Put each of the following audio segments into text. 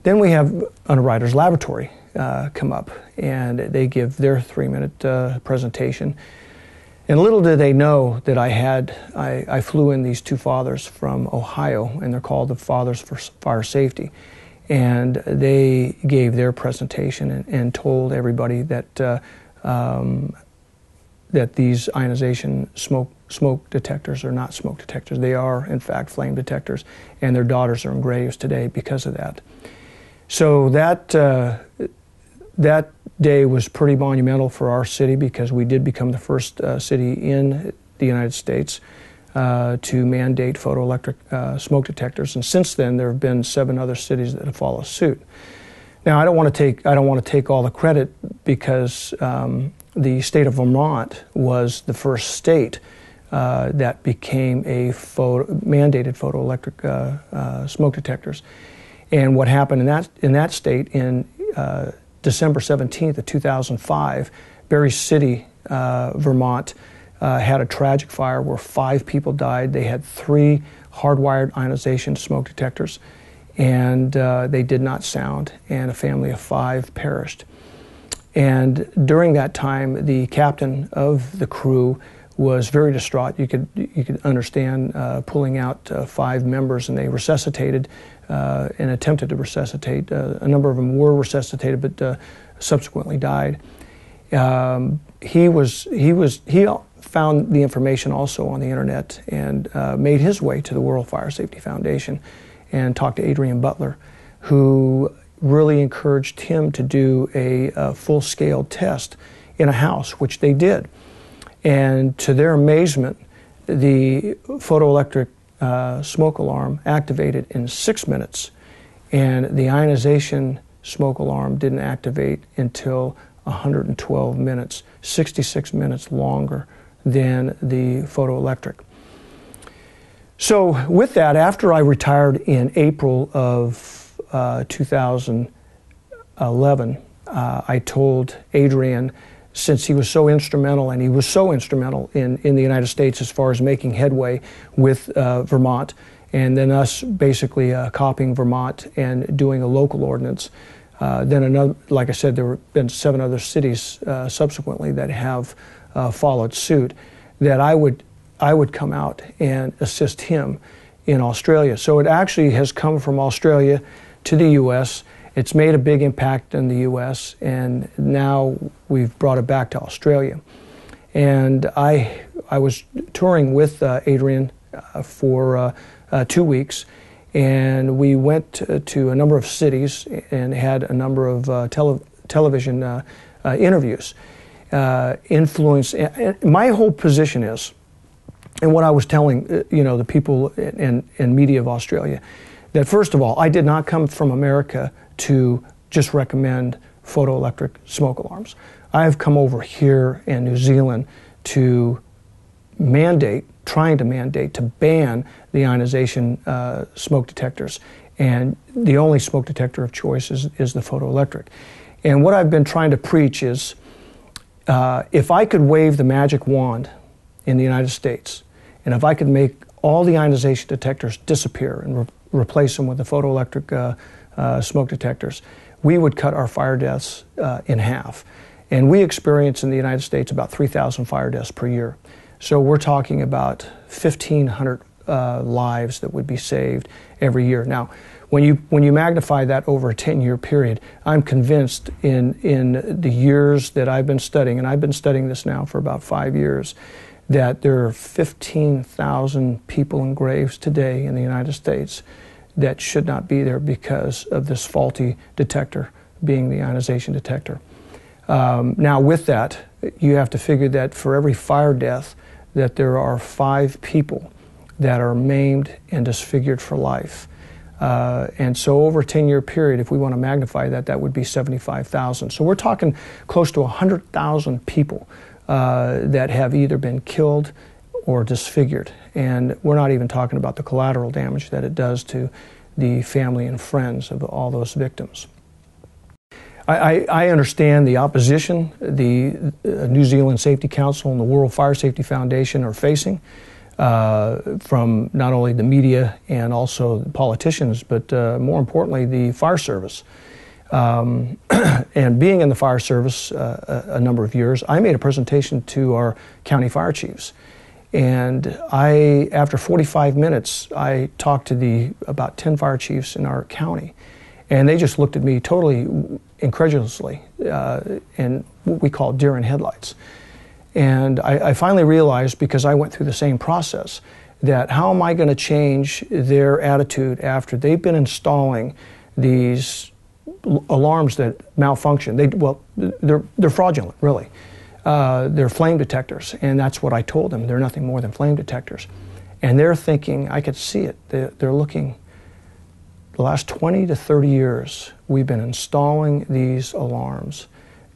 Then we have Underwriters Laboratory come up, and they give their 3-minute presentation. And little did they know that I flew in these two fathers from Ohio, and they're called the Fathers for Fire Safety. And they gave their presentation and told everybody that that these ionization smoke detectors are not smoke detectors. They are, in fact, flame detectors, and their daughters are in graves today because of that. So that day was pretty monumental for our city because we did become the first city in the United States to mandate photoelectric smoke detectors, and since then there have been 7 other cities that have followed suit. Now, I don't want to take all the credit because the state of Vermont was the first state that became a mandated photoelectric smoke detectors. And what happened in that state in December 17th of 2005, Berry City, Vermont, had a tragic fire where 5 people died. They had 3 hardwired ionization smoke detectors, and they did not sound, and a family of 5 perished. And during that time, the captain of the crew was very distraught. You could understand pulling out 5 members, and they resuscitated and attempted to resuscitate. A number of them were resuscitated, but subsequently died. He found the information also on the internet and made his way to the World Fire Safety Foundation and talked to Adrian Butler, who really encouraged him to do a full-scale test in a house, which they did. And to their amazement, the photoelectric smoke alarm activated in 6 minutes, and the ionization smoke alarm didn't activate until 112 minutes, 66 minutes longer than the photoelectric. So with that, after I retired in April of 2011, I told Adrian, since he was so instrumental, and he was so instrumental in the United States as far as making headway with Vermont, and then us basically copying Vermont and doing a local ordinance. Then another, like I said, there have been 7 other cities subsequently that have followed suit, that I would come out and assist him in Australia. So it actually has come from Australia to the U.S. It's made a big impact in the U.S., and now we've brought it back to Australia. And I was touring with Adrian for 2 weeks, and we went to a number of cities and had a number of television interviews. My whole position is, and what I was telling the people and media of Australia, that first of all, I did not come from America to just recommend photoelectric smoke alarms. I have come over here in New Zealand to trying to mandate, to ban the ionization smoke detectors. And the only smoke detector of choice is the photoelectric. And what I've been trying to preach is, if I could wave the magic wand in the United States, and if I could make all the ionization detectors disappear and replace them with the photoelectric smoke detectors, we would cut our fire deaths in half. And we experience in the United States about 3,000 fire deaths per year. So we're talking about 1,500 lives that would be saved every year. Now, when you magnify that over a 10-year period, I'm convinced in the years that I've been studying, and I've been studying this now for about 5 years, that there are 15,000 people in graves today in the United States that should not be there because of this faulty detector, being the ionization detector. Now with that, you have to figure that for every fire death, that there are 5 people that are maimed and disfigured for life. And so over a 10-year period, if we want to magnify that, that would be 75,000. So we're talking close to 100,000 people that have either been killed or disfigured. And we're not even talking about the collateral damage that it does to the family and friends of all those victims. I understand the opposition the New Zealand Safety Council and the World Fire Safety Foundation are facing. from not only the media and also politicians, but more importantly, the fire service. And being in the fire service a number of years, I made a presentation to our county fire chiefs. And after 45 minutes, I talked to about 10 fire chiefs in our county. And they just looked at me totally incredulously, and what we call deer in headlights. And I finally realized, because I went through the same process, that how am I going to change their attitude after they've been installing these alarms that malfunction? They're fraudulent, really. They're flame detectors, and that's what I told them. They're nothing more than flame detectors. And they're thinking, I could see it, they're looking, the last 20 to 30 years, we've been installing these alarms.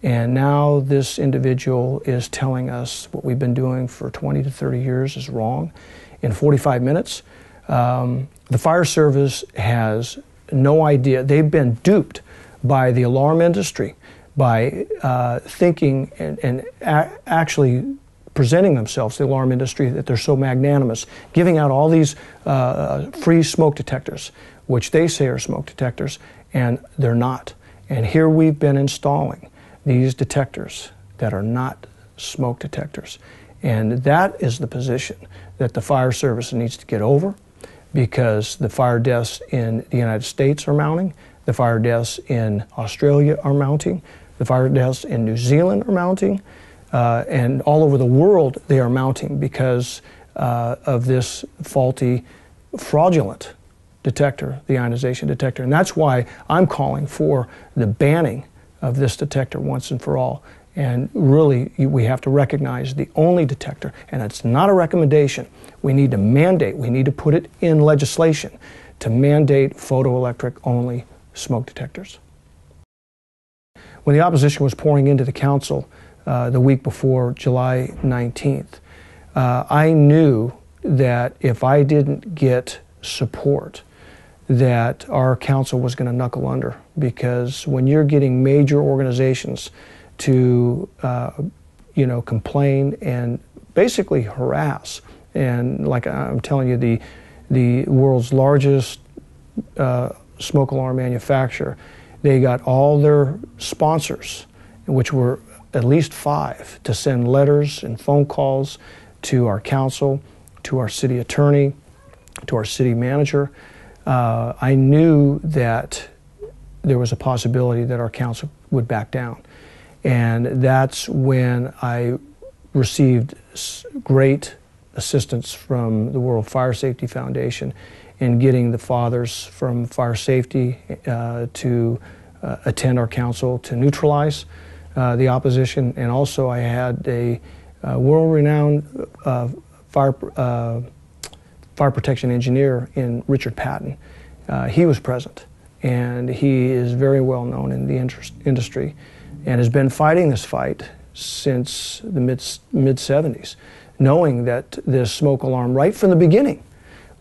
And now this individual is telling us what we've been doing for 20 to 30 years is wrong in 45 minutes. The fire service has no idea. They've been duped by the alarm industry by thinking and actually presenting themselves, the alarm industry, that they're so magnanimous, giving out all these free smoke detectors, which they say are smoke detectors, and they're not. And here we've been installing these detectors that are not smoke detectors. And that is the position that the fire service needs to get over, because the fire deaths in the United States are mounting, the fire deaths in Australia are mounting, the fire deaths in New Zealand are mounting, and all over the world they are mounting because of this faulty, fraudulent detector, the ionization detector. And that's why I'm calling for the banning of this detector once and for all. And really, we have to recognize the only detector, and it's not a recommendation. We need to mandate, we need to put it in legislation to mandate photoelectric only smoke detectors. When the opposition was pouring into the council the week before July 19th, I knew that if I didn't get support, that our council was going to knuckle under, because when you're getting major organizations to complain and basically harass, and like I'm telling you, the world's largest smoke alarm manufacturer, they got all their sponsors, which were at least 5, to send letters and phone calls to our council, to our city attorney, to our city manager. I knew that there was a possibility that our council would back down. And that's when I received great assistance from the World Fire Safety Foundation in getting the fathers from fire safety to attend our council to neutralize the opposition. And also I had a world-renowned fire protection engineer in Richard Patton. He was present, and he is very well known in the industry and has been fighting this fight since the mid-70s, knowing that this smoke alarm right from the beginning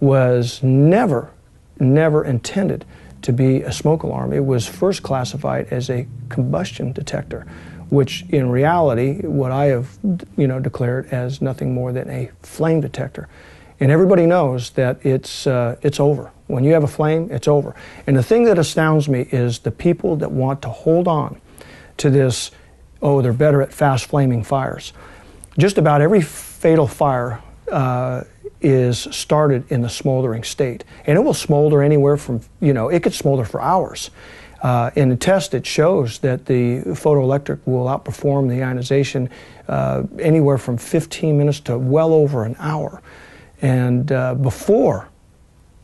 was never intended to be a smoke alarm. It was first classified as a combustion detector, which in reality, what I have declared as nothing more than a flame detector. And everybody knows that it's over. When you have a flame, it's over. And the thing that astounds me is the people that want to hold on to this, oh, they're better at fast flaming fires. Just about every fatal fire is started in the smoldering state. And it will smolder anywhere from, it could smolder for hours. In the test, it shows that the photoelectric will outperform the ionization anywhere from 15 minutes to well over an hour. And before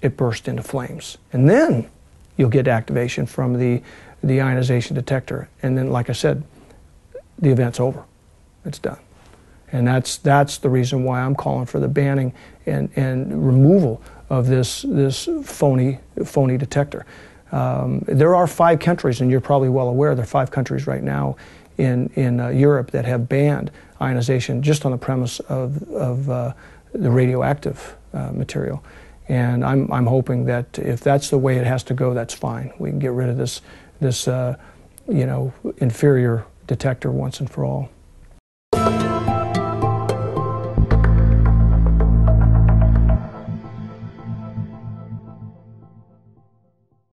it burst into flames. And then you'll get activation from the ionization detector. And then, like I said, the event's over. It's done. And that's the reason why I'm calling for the banning and removal of this phony detector. There are 5 countries, and you're probably well aware, there are 5 countries right now in Europe that have banned ionization just on the premise of the radioactive material. And I'm hoping that if that's the way it has to go, that's fine. We can get rid of this inferior detector once and for all.